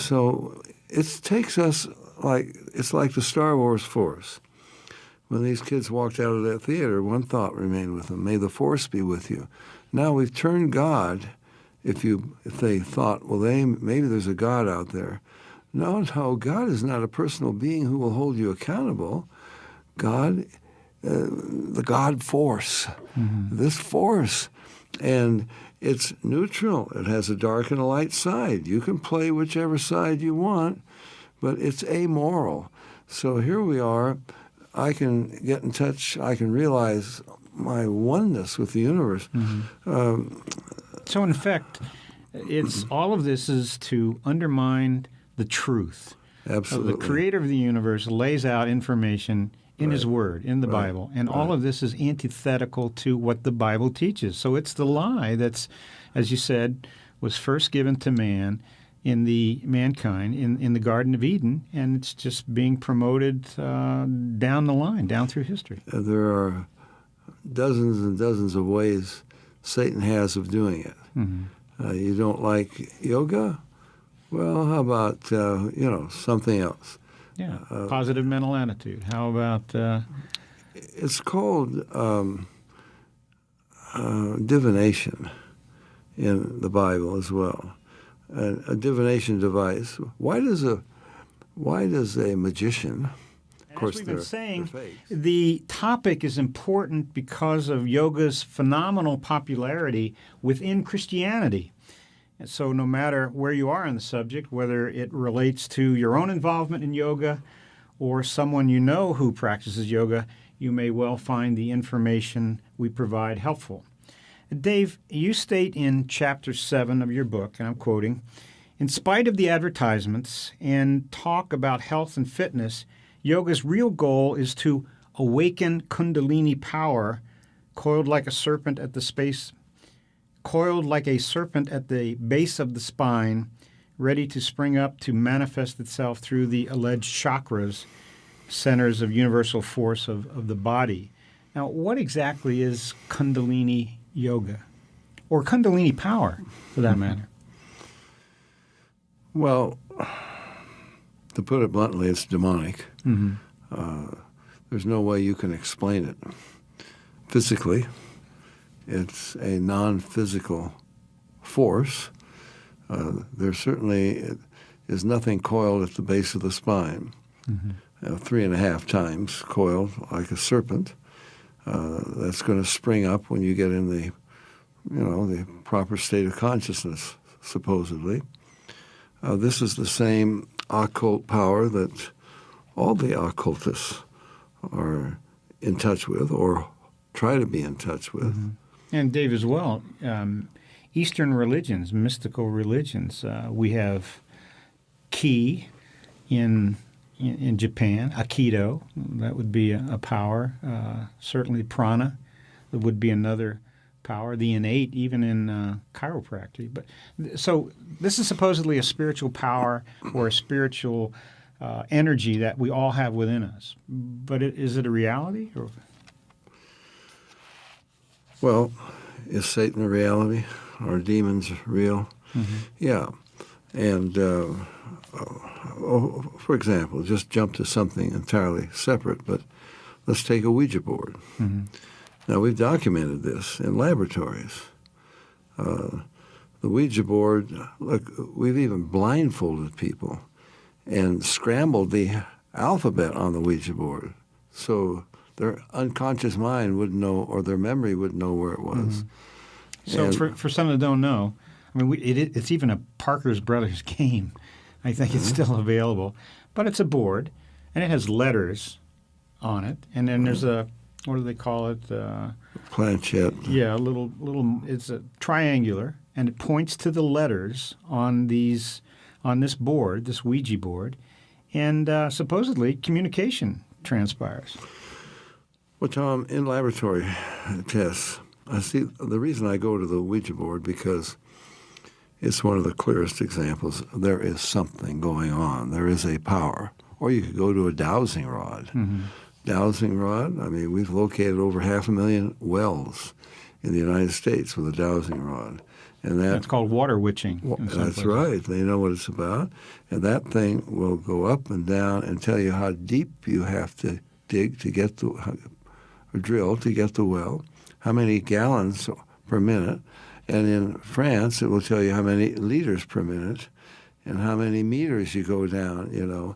So it takes us it's like the Star Wars Force. When these kids walked out of that theater, one thought remained with them: may the Force be with you. Now we've turned God. If they thought, well, maybe there's a God out there. No, God is not a personal being who will hold you accountable. God, the God force, this force, and it's neutral. It has a dark and a light side. You can play whichever side you want, but it's amoral. So here we are. I can get in touch. I can realize my oneness with the universe. So in effect, it's all of this is to undermine the truth. Absolutely. So the creator of the universe lays out information in his word, in the Bible, and all of this is antithetical to what the Bible teaches. So it's the lie that's, as you said, was first given to mankind in the Garden of Eden, and it's just being promoted down the line, down through history. There are dozens and dozens of ways Satan has of doing it. You don't like yoga? Well, how about something else? Yeah, positive mental attitude. How about? It's called divination in the Bible as well. A divination device. Why does a magician? Of course, as we've been saying, fakes. The topic is important because of yoga's phenomenal popularity within Christianity. And so no matter where you are on the subject, whether it relates to your own involvement in yoga or someone you know who practices yoga, you may well find the information we provide helpful. Dave, you state in Chapter 7 of your book, and I'm quoting, "In spite of the advertisements and talk about health and fitness, yoga's real goal is to awaken Kundalini power, coiled like a serpent at the base of the spine, ready to spring up to manifest itself through the alleged chakras, centers of universal force of the body." Now, what exactly is Kundalini yoga, or Kundalini power, for that matter? Well, to put it bluntly, it's demonic. There's no way you can explain it physically. It's a non-physical force. There certainly is nothing coiled at the base of the spine. 3.5 times coiled like a serpent. That's going to spring up when you get in the proper state of consciousness, supposedly. This is the same occult power that all the occultists are in touch with or try to be in touch with. And Dave, as well, Eastern religions, mystical religions, we have Ki in Japan, Aikido, that would be a power. Certainly prana, that would be another power. The innate, even in chiropractic. But so this is supposedly a spiritual power or a spiritual energy that we all have within us. But is it a reality? Or? Well, is Satan a reality? Are demons real? Yeah. And for example, just jump to something entirely separate, but let's take a Ouija board. Now, we've documented this in laboratories. The Ouija board, look, we've even blindfolded people and scrambled the alphabet on the Ouija board so their unconscious mind wouldn't know, or their memory wouldn't know where it was. So for some that don't know, I mean, it's even a Parker's Brothers game. I think it's still available. But it's a board, and it has letters on it. And then there's a, what do they call it? Planchette. Yeah, a little. It's a triangular, and it points to the letters on this board, this Ouija board, and supposedly communication transpires. Well, Tom, in laboratory tests, I see the reason I go to the Ouija board because it's one of the clearest examples. There is something going on. There is a power. Or you could go to a dowsing rod. Dowsing rod, I mean, we've located over 500,000 wells in the United States with a dowsing rod. And it's called water witching. In some that's places. right. They know what it's about. And that thing will go up and down and tell you how deep you have to dig to get or drill to get the well, how many gallons per minute. And in France, it will tell you how many liters per minute and how many meters you go down, you know.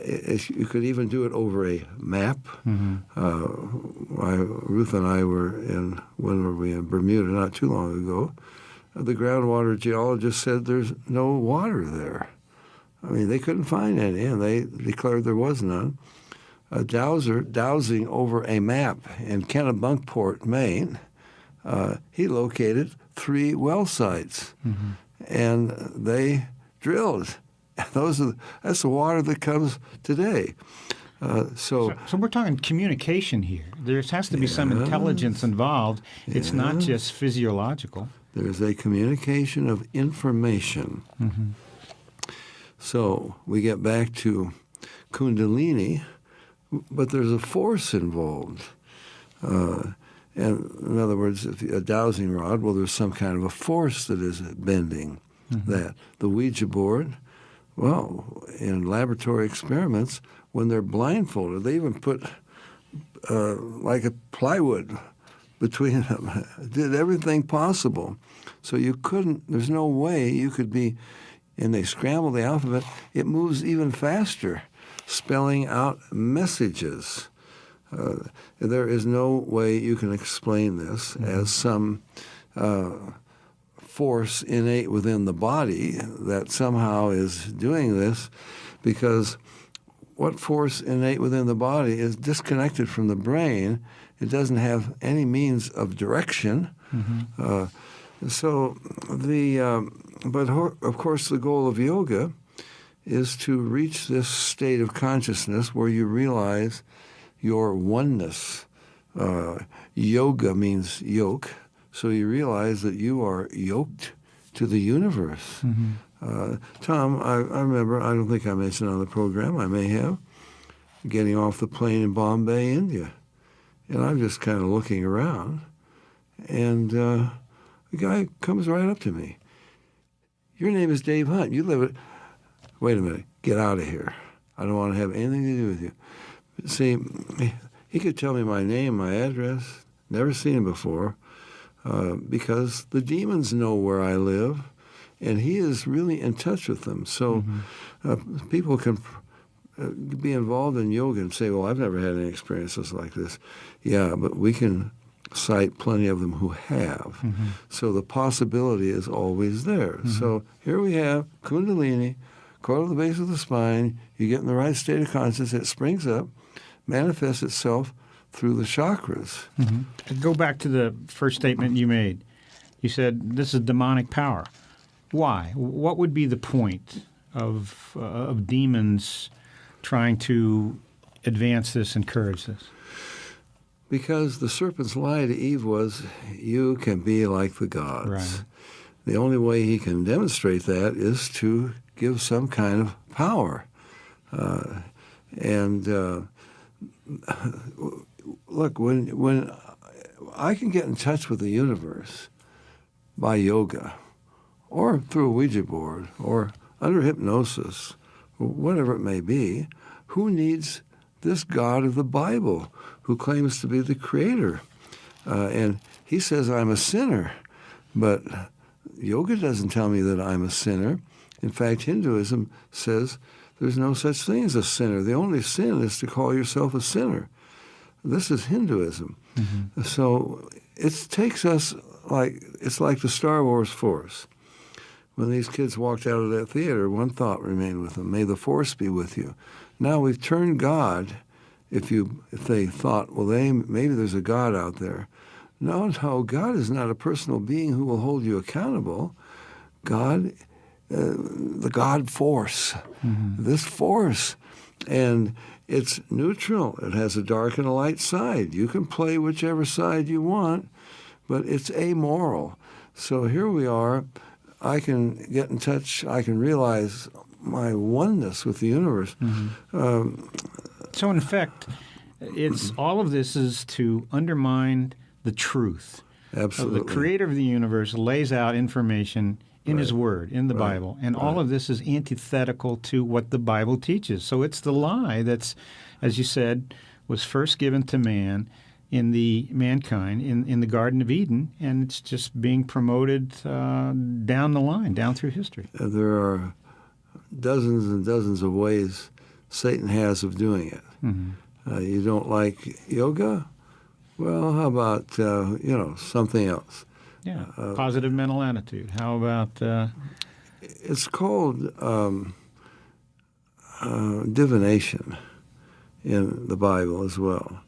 You could even do it over a map. Ruth and I when were we in Bermuda not too long ago. The groundwater geologist said there's no water there. I mean, they couldn't find any, and they declared there was none. A dowsing over a map in Kennebunkport, Maine, he located 3 well sites, and they drilled. That's the water that comes today. So we're talking communication here. There has to be some intelligence involved. It's not just physiological. There's a communication of information. So we get back to Kundalini, but there's a force involved. And in other words, if a dowsing rod, well, there's some kind of a force that is bending that. The Ouija board, well, in laboratory experiments, when they're blindfolded, they even put like a plywood between them, did everything possible. So there's no way you could be, and they scramble the alphabet, it moves even faster, spelling out messages. There is no way you can explain this as some force innate within the body that somehow is doing this, because what force innate within the body is disconnected from the brain. It doesn't have any means of direction. But of course the goal of yoga is to reach this state of consciousness where you realize your oneness. Yoga means yoke, so you realize that you are yoked to the universe. Tom, I remember, I don't think I mentioned on the program, I may have, getting off the plane in Bombay, India. And I'm just kind of looking around, and the guy comes right up to me. Your name is Dave Hunt. You live at... Wait a minute. Get out of here. I don't want to have anything to do with you. See, he could tell me my name, my address. Never seen him before, because the demons know where I live, and he is really in touch with them. So people can be involved in yoga and say, well, I've never had any experiences like this. Yeah, but we can cite plenty of them who have. So the possibility is always there. So here we have Kundalini, coil at the base of the spine. You get in the right state of consciousness, it springs up, manifests itself through the chakras. Go back to the first statement you made. You said this is demonic power. Why? What would be the point of demons trying to advance this, encourage this? Because the serpent's lie to Eve was, you can be like the gods. Right. The only way he can demonstrate that is to give some kind of power. Look, when I can get in touch with the universe by yoga, or through a Ouija board, or under hypnosis, or whatever it may be, who needs this God of the Bible who claims to be the creator? And he says I'm a sinner, but yoga doesn't tell me that I'm a sinner. In fact, Hinduism says there's no such thing as a sinner. The only sin is to call yourself a sinner. This is Hinduism. So it takes us it's like the Star Wars Force. When these kids walked out of that theater, one thought remained with them: may the Force be with you. Now we've turned God, if they thought, well, maybe there's a God out there. No, God is not a personal being who will hold you accountable. God, the God force, this force, and it's neutral. It has a dark and a light side. You can play whichever side you want, but it's amoral. So here we are. I can get in touch. I can realize my oneness with the universe. So in effect, it's all of this is to undermine the truth. Absolutely. So the creator of the universe lays out information in his word, in the Bible, and all of this is antithetical to what the Bible teaches. So it's the lie that's, as you said, was first given to mankind in the Garden of Eden, and it's just being promoted down the line, down through history. There are dozens and dozens of ways Satan has of doing it. Mm-hmm. You don't like yoga? Well, how about something else? Yeah, positive mental attitude. How about? It's called divination in the Bible as well.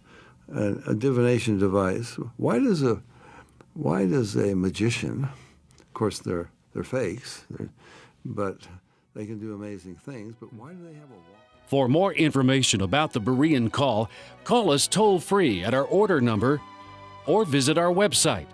A divination device. Why does a magician? Of course, they're fakes, but they can do amazing things. But why do they have a wall? For more information about the Berean call, call us toll-free at our order number or visit our website